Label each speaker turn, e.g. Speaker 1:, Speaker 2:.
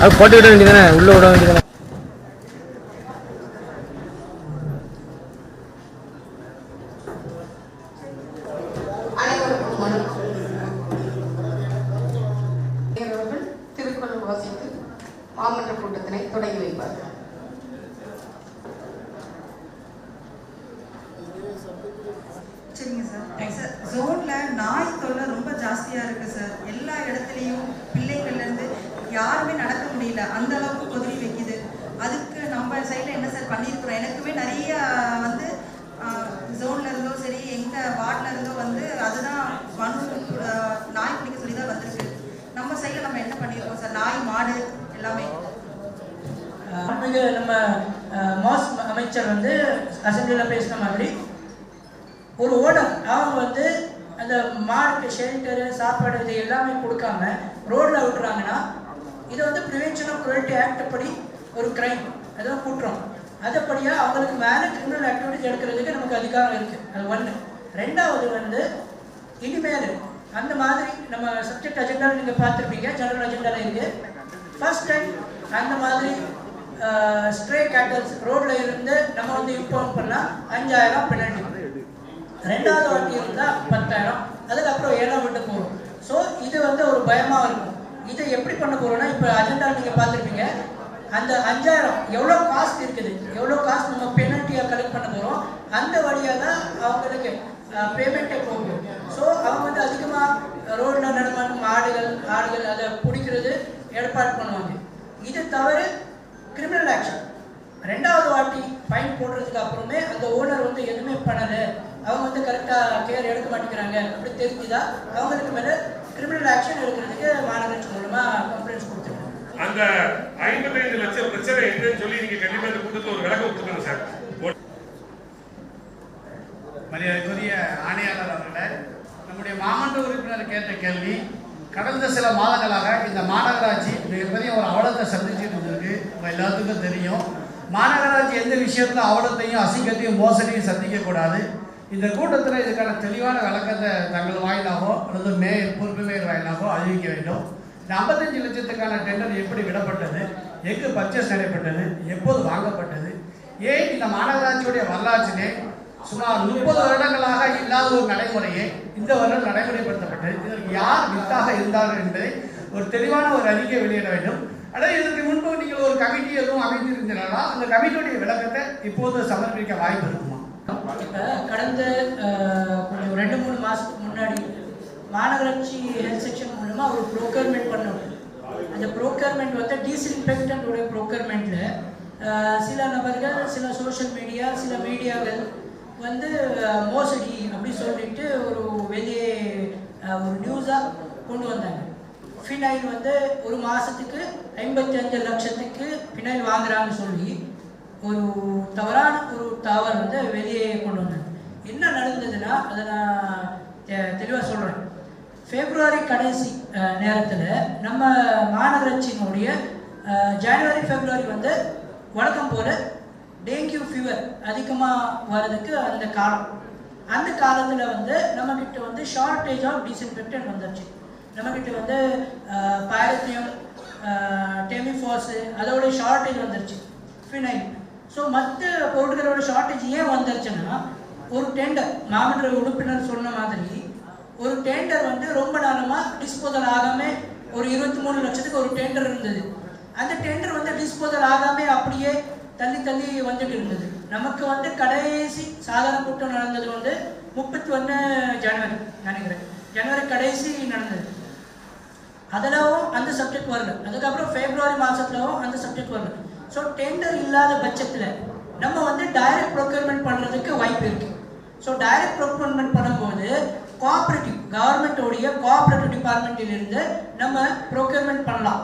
Speaker 1: அது போட்டு விட வேண்டியதானே, உள்ளே விட வேண்டியதானே.
Speaker 2: திருக்குறள் வாசித்து மாமன்ற கூட்டத்தினை தொடங்கி வைப்பார்கள்.
Speaker 3: சரிங்க சார். ஜோன்ல நாய் தொல்லை ரொம்ப ஜாஸ்தியா இருக்கு சார். எல்லா இடத்துலையும் பிள்ளைகள்ல இருந்து யாருமே நடக்க முடியல, அந்த அளவுக்கு கொதிரி வைக்குது. அதுக்கு நம்ம சைட்ல என்ன சார் பண்ணியிருக்கிறோம்? எனக்குமே நிறைய வந்து ஜோன்ல இருந்தோ சரி எங்க வார்டில் இருந்தோ வந்து அதுதான் நாய் பிடிக்க சொல்லி தான் வந்திருக்கு. நம்ம சைட்ல நம்ம என்ன பண்ணியிருக்கோம் சார்? நாய் மாடு எல்லாமே
Speaker 4: நம்ம மாஸ் அமைச்சர் வந்து அசம்பிளியில் பேசின மாதிரி ஒரு ஓனர் அவங்க வந்து அந்த மார்க்கு ஷெல்டரு சாப்பாடு இது எல்லாமே கொடுக்காம ரோடில் விட்டுறாங்கன்னா இதை வந்து ப்ரிவென்ஷன் ஆஃப் குரல்ட்டி ஆக்ட் படி ஒரு கிரைம், அதான் குற்றம். அதுபடியாக அவங்களுக்கு மேலே கிரிமினல் ஆக்டிவிட்டிஸ் எடுக்கிறதுக்கு நமக்கு அதிகாரம் இருக்குது. அது ஒன்று. ரெண்டாவது வந்து இனிமேல் அந்த மாதிரி நம்ம சப்ஜெக்ட் அஜெண்டாவில் நீங்கள் பார்த்துருப்பீங்க, ஜெனரல் அஜெண்டாவில் இருக்குது. ஃபர்ஸ்ட் டைம் அந்த மாதிரி ஸ்ட்ரே கேட்டல்ஸ் ரோடில் இருந்து நம்ம வந்து இன்ஃபார்ம் பண்ணால் 5000 பெனல்ட்டி, ரெண்டாவது வாட்டி இருந்தால் 10,000, அதுக்கப்புறம் 7 விட்டு போகும். ஸோ இது வந்து ஒரு பயமாக இருக்கும். இதை எப்படி பண்ண போகிறோம்னா, இப்போ அஜெண்டா நீங்கள் பார்த்துருப்பீங்க, அந்த 5000 எவ்வளோ காஸ்ட் இருக்குது, எவ்வளோ காஸ்ட் நம்ம பெனல்ட்டியாக கலெக்ட் பண்ண போகிறோம், அந்த வழியாக தான் அவங்களுக்கு பேமெண்ட்டே போகும். ஸோ அவங்க வந்து அதிகமாக ரோடில் நடமாடும் ஆடுகள் அதை பிடிக்கிறது ஏற்பாடு பண்ணுவாங்க. இது தவிர கிரிமினல் ஆக்ஷன் ரெண்டாவது வாட்டி ஃபைன் போடுறதுக்கு அப்புறமே அந்த ஓனர் வந்து எதுவுமே பண்ணலை, அவங்க வந்து கரெக்டாக கேர் எடுக்க மாட்டேங்கிறாங்க அப்படி தெரிஞ்சுதா அவங்களுக்கு மேலே கிரிமினல் ஆக்ஷன் எடுக்கிறதுக்கு மாநகராட்சி மூலமாக கம்ப்ளைண்ட்ஸ் கொடுத்துருக்கோம்.
Speaker 5: அந்த 55 லட்சம் பிரச்சனை என்னன்னு சொல்லி நீங்க கண்டிப்பா இந்த கூட்டத்தில் ஒரு விளக்கம் கொடுக்கணும் சார்.
Speaker 6: மரியாதைக்குரிய ஆணையாளர் அவர்களே, நம்முடைய மாமன்ற உறுப்பினர் கேட்ட கேள்வி, கடந்த சில மாதங்களாக இந்த மாநகராட்சி மிகப்பெரிய ஒரு அவலத்தை சந்திச்சுட்டு இருந்திருக்கு. நம்ம எல்லாத்துக்கும் தெரியும். மாநகராட்சி எந்த விஷயத்தில் அவலத்தையும் அசிங்கத்தையும் மோசடியும் சந்திக்கக்கூடாது. இந்த கூட்டத்தில் இதுக்கான தெளிவான விளக்கத்தை தங்கள் வாயிலாகவோ அல்லது மேயர் பொறுப்பு மேயர் வாயிலாகவோ அறிவிக்க வேண்டும். இந்த 55 லட்சத்துக்கான டெண்டர் எப்படி விடப்பட்டது, எங்கு பர்ச்சேஸ் நடைபெற்றது, எப்போது வாங்கப்பட்டது, ஏன் இந்த மாநகராட்சியுடைய வரலாற்றிலே சுமார் 30 வருடங்களாக இல்லாத ஒரு நடைமுறையை இந்த வருடம் நடைமுறைப்படுத்தப்பட்டது, இதற்கு யார் வித்தாக இருந்தார்கள் என்பதை ஒரு தெளிவான ஒரு அறிக்கை வெளியிட வேண்டும். அதாவது இதற்கு முன்பு நீங்கள் ஒரு கமிட்டி எதுவும் அமைந்திருந்தீர்களா, அந்த கமிட்டியுடைய விளக்கத்தை இப்போது சமர்ப்பிக்க வாய்ப்பு இருக்குமா?
Speaker 4: இப்போ கடந்த கொஞ்சம் 2-3 மாதத்துக்கு முன்னாடி மாநகராட்சி ஹெல்த் செக்ஷன் மூலமாக ஒரு ப்ரோக்யூர்மெண்ட் பண்ணோம். அந்த ப்ரோக்யூர்மெண்ட் வந்து டிஸ்இன்ஃபெக்டன்டோடைய ப்ரோக்யூர்மெண்ட்டில் சில நபர்கள், சில சோஷியல் மீடியா, சில மீடியாக்கள் வந்து மோசடி அப்படி சொல்லிட்டு ஒரு வெளியே ஒரு நியூஸாக கொண்டு வந்தாங்க. ஃபினைல் வந்து ஒரு மாதத்துக்கு 55 லட்சத்துக்கு ஃபினைல் வாங்குறாங்கன்னு சொல்லி ஒரு தவறான ஒரு தகவல் வந்து வெளியே கொண்டு வந்தாங்க. என்ன நடந்ததுன்னா அதை நான் தெளிவாக சொல்கிறேன். பிப்ரவரி கடைசி நேரத்தில் நம்ம மாநகராட்சியினுடைய ஜனவரி பிப்ரவரி வந்து வழக்கம் போல் டெங்கு ஃபீவர் அதிகமாக வர்றதுக்கு அந்த காலத்தில் வந்து நம்மக்கிட்ட வந்து ஷார்ட்டேஜ் ஆஃப் டிஸ்இன்ஃபெக்டன்ட் வந்துருச்சு. நம்மக்கிட்ட வந்து பைரத்தியம், டெமிஃபாஸு அதோடைய ஷார்ட்டேஜ் வந்துருச்சு, ஃபினைல். ஸோ மற்ற பொருட்களோட ஷார்ட்டேஜ் ஏன் வந்துருச்சுன்னா, ஒரு டெண்டர் மாமன்ற உறுப்பினர் சொன்ன மாதிரி ஒரு டெண்டர் வந்து ரொம்ப நாளமாக டிஸ்போசல் ஆகாமல் ஒரு 23 லட்சத்துக்கு ஒரு டெண்டர் இருந்தது. அந்த டெண்டர் வந்து டிஸ்போசல் ஆகாமல் அப்படியே தள்ளி வந்துட்டு இருந்தது. நமக்கு வந்து கடைசி சாதாரண கூட்டம் நடந்தது வந்து 31 ஜனவரி நினைக்கிறேன், ஜனவரி கடைசி நடந்தது. அதிலவும் அந்த சப்ஜெக்ட் வரல. அதுக்கப்புறம் பிப்ரவரி மாதத்துலவும் அந்த சப்ஜெக்ட் வரல. ஸோ டெண்டர் இல்லாத பட்சத்தில் நம்ம வந்து டைரக்ட் ப்ரொக்யூர்மெண்ட் பண்ணுறதுக்கு வாய்ப்பு இருக்குது. ஸோ டைரக்ட் ப்ரொக்யூர்மெண்ட் பண்ணும்போது கோஆப்ரேட்டிவ் கவர்மெண்ட்டோடைய கோஆப்ரேட்டிவ் டிபார்ட்மெண்ட்டிலிருந்து நம்ம ப்ரொக்யூர்மெண்ட் பண்ணலாம்.